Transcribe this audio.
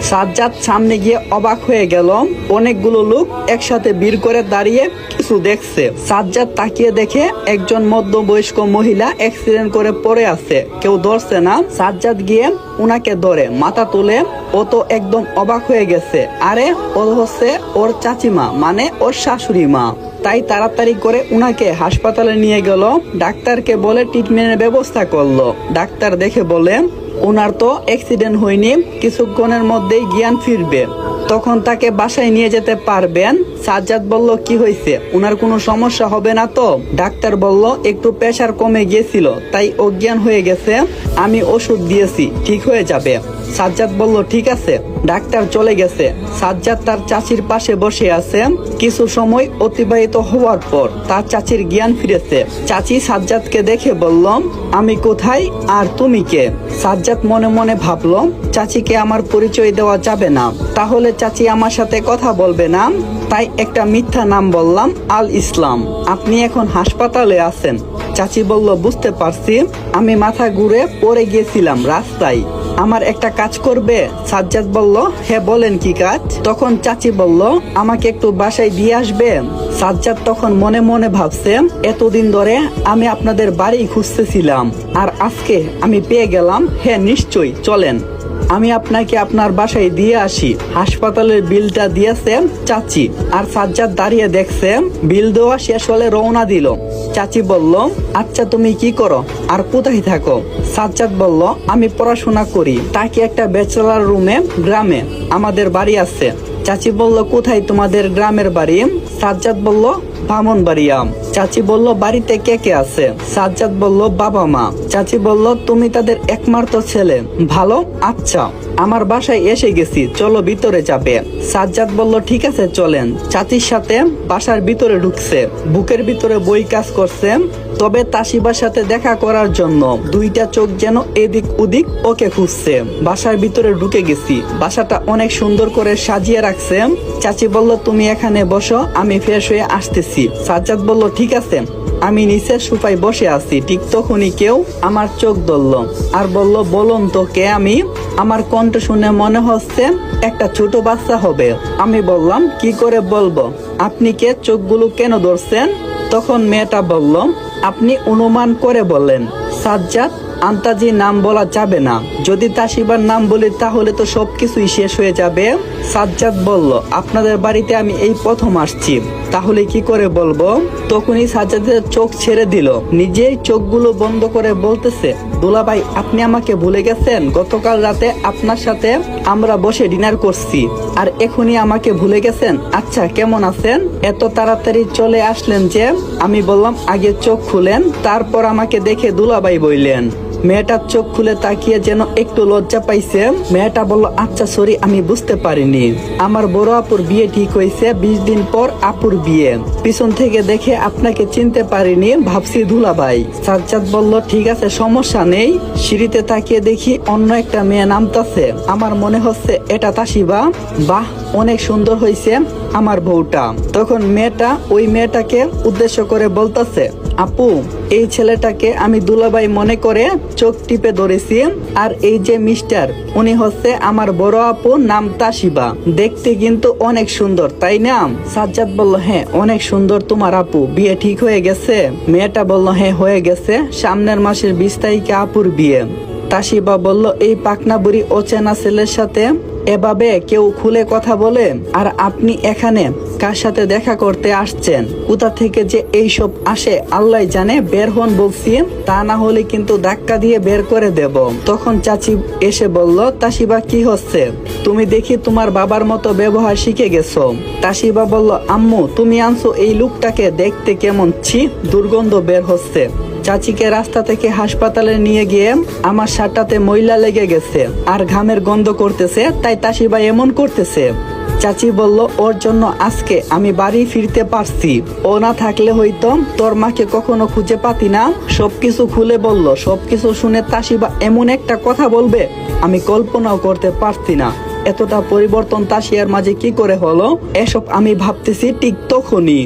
সাজ্জাদ সামনে গিয়ে অবাক হয়ে গেল। অনেকগুলো লোক একসাথে ভিড় করে দাঁড়িয়ে কিছু দেখছে। সাজ্জাদ তাকিয়ে দেখে একজন মধ্যবয়স্ক মহিলা অ্যাক্সিডেন্ট করে পড়ে আছে, কেউ ধরছে না। সাজ্জাদ গিয়ে উনাকে ধরে মাথা তুলে, ও তো একদম অবাক হয়ে গেছে। আরে ও হচ্ছে ওর চাচিমা, মানে ওর শাশুড়ি মা। তাই তাড়াতাড়ি করে উনাকে হাসপাতালে নিয়ে গেল। ডাক্তারকে বলে ট্রিটমেন্টের ব্যবস্থা করলো। ডাক্তার দেখে বলে ওনার তো অ্যাক্সিডেন্ট হয়নি, কিছুক্ষণের মধ্যেই জ্ঞান ফিরবে, তখন তাকে বাসায় নিয়ে যেতে পারবেন। সাজ্জাদ বলল কি হয়েছে, ওনার কোনো সমস্যা হবে না তো? ডাক্তার বলল একটু প্রেসার কমে গিয়েছিল, তাই অজ্ঞান হয়ে গেছে, আমি ওষুধ দিয়েছি, ঠিক হয়ে যাবে। সাজ্জাদ বলল ঠিক আছে। ডাক্তার চলে গেছে। সাজ্জাদ তার চাচির পাশে বসে আছে। কিছু সময় অতিবাহিত হওয়ার পর তার চাচির জ্ঞান ফিরেছে। চাচি সাজ্জাদকে দেখে বলল আমি কোথায় আর তুমি কে? সাজ্জাদ মনে মনে ভাবল চাচিকে আমার পরিচয় দেওয়া যাবে না, তাহলে চাচি আমার সাথে কথা বলবে না, তাই একটা মিথ্যা নাম বললাম, আল ইসলাম। আপনি এখন হাসপাতালে আছেন। চাচি বলল বুঝতে পারছি, আমি মাথা ঘুরে পড়ে গিয়েছিলাম রাস্তায়, আমার একটা কাজ করবে? সাজ্জাদ বলল হ্যাঁ বলেন কি কাজ? তখন চাচি বলল আমাকে একটু বাসায় দিয়ে আসবে। সাজ্জাদ তখন মনে মনে ভাবছে এতদিন ধরে আমি আপনাদের বাড়ি খুঁজতেছিলাম, আর আজকে আমি পেয়ে গেলাম। হ্যাঁ নিশ্চয়ই, চলেন আমি আপনাকে আপনার বাসায় দিয়ে আসি। হাসপাতালের বিলটা দিয়েছে চাচি, আর সাজ্জাদ দাঁড়িয়ে দেখছে। বিল দেওয়া শেষ হলে রওনা দিল। চাচি বলল আচ্ছা তুমি কি করো আর কোথায় থাকো? সাজ্জাদ বলল আমি পড়াশোনা করি, তাকে একটা ব্যাচেলার রুমে গ্রামে আমাদের বাড়ি আছে। চাচি বলল কোথায় তোমাদের গ্রামের বাড়ি? সাজ্জাদ বলল ব্রাহ্মণবাড়িয়া। চাচি বলল বাড়িতে কে কে আছে? সাজ্জাদ বলল বাবা মা। চাচি বলল তুমি তাদের একমাত্র ছেলে, ভালো, আচ্ছা আমার বাসায় এসে গেছি, চলো ভিতরে যাবে। সাজ্জাদ বলল ঠিক আছে চলেন। চাচির সাথে বাসার ভিতরে ঢুকছে। বুকের ভিতরে বই কাজ করছে, তবে তাসিবার সাথে দেখা করার জন্য দুইটা চোখ যেন এদিক ওদিক ওকে খুঁজছে। বাসার ভিতরে ঢুকে গেছি। বাসাটা অনেক সুন্দর করে সাজিয়ে রাখছে। চাচি বলল তুমি এখানে বসো, আমি ফ্রেশ হয়ে আসতেছি। সাজ্জাদ বলল ঠিক আছে। আমি নিচে সোফায় বসে আছি। ঠিক তখনই কেউ আমার চোখ ধরল আর বলল বলুন তো কে আমি? আমার কণ্ঠ শুনে মনে হচ্ছে একটা ছোট বাচ্চা হবে। আমি বললাম কি করে বলবো, আপনি কে, চোখগুলো কেন ধরছেন? তখন মেয়েটা বলল আপনি অনুমান করে বলেন। সাজ্জাদ আন্তাজি নাম বলা যাবে না, যদি তাসিবার নাম বলি তাহলে তো সবকিছুই শেষ হয়ে যাবে। সাজ্জাদ বলল আপনাদের বাড়িতে আমি এই প্রথম আসছি, তাহলে কি করে বলবো? তখনই সাজ্জাদের চোখ ছেড়ে দিল, নিজেই চোখগুলো বন্ধ করে বলতেছে দুলাভাই আপনি আমাকে ভুলে গেছেন? গতকাল রাতে আপনার সাথে আমরা বসে ডিনার করছি, আর এখনই আমাকে ভুলে গেছেন? আচ্ছা কেমন আছেন? এত তাড়াতাড়ি চলে আসলেন যে? আমি বললাম আগে চোখ খুলেন, তারপর আমাকে দেখে দুলাভাই বললেন। মেয়েটার চোখ খুলে তাকিয়ে যেন একটু লজ্জা পাইছে। মেয়েটা বলল আচ্ছা সরি, আমি বুঝতে পারিনি, আমার বড় আপুর বিয়ে ঠিক হয়েছে, 20 দিন পর আপুর বিয়ে, পিছন থেকে দেখে আপনাকে চিনতে পারিনি, ভাবছি দুলাভাই। সাজ্জাদ বলল ঠিক আছে সমস্যা নেই। সিঁড়িতে তাকিয়ে দেখি অন্য একটা মেয়ে নামতাছে, আমার মনে হচ্ছে এটা তাসিবা। বাহ অনেক সুন্দর হয়েছে আমার বউটা। তখন মেয়েটা ওই মেয়েটাকে উদ্দেশ্য করে বলতেছে আপু এই ছেলেটাকে আমি দুলাভাই মনে করে চোখ টিপে ধরেছি, আর এই যে মিস্টার উনি হচ্ছে আমার বড় আপু, নাম তাসিবা, দেখতে কিন্তু অনেক সুন্দর তাই না? সাজ্জাদ বলল হ্যাঁ অনেক সুন্দর তোমার আপু, বিয়ে ঠিক হয়ে গেছে? মেয়েটা বলল হ্যাঁ হয়ে গেছে, সামনের মাসের 20 তারিখে আপুর বিয়ে। তাসিবা বলল এই পাকনা বুড়ি অচেনা ছেলের সাথে এভাবে কেউ খুলে কথা বলে? আর আপনি এখানে কার সাথে দেখা করতে আসছেন? কোথা থেকে যে এইসব আসে আল্লাহ জানে, বের হন বলছি, তা না হলে কিন্তু ধাক্কা দিয়ে বের করে দেব। তখন চাচি এসে বলল তাসিবা কি হচ্ছে? তুমি দেখি তোমার বাবার মতো ব্যবহার শিখে গেছো। তাসিবা বলল আম্মু তুমি আনছো এই লোকটাকে, দেখতে কেমন, ছি দুর্গন্ধ বের হচ্ছে। চাচিকে রাস্তা থেকে হাসপাতালে নিয়ে গিয়ে আমার শার্টটাতে ময়লা লেগে গেছে আর ঘামের গন্ধ করতেছে, তাই তাসিবা এমন করতেছে। চাচি বলল ওর জন্য আজকে আমি বাড়ি ফিরতে পারছি, ও না থাকলে হয়তো তোর মাকে কখনো খুঁজে পাতি না। সবকিছু খুলে বলল। সবকিছু শুনে তাসিবা এমন একটা কথা বলবে আমি কল্পনাও করতে পারছি না। এতটা পরিবর্তন তাসিয়ার মাঝে কি করে হলো, এসব আমি ভাবতেছি ঠিক তখনই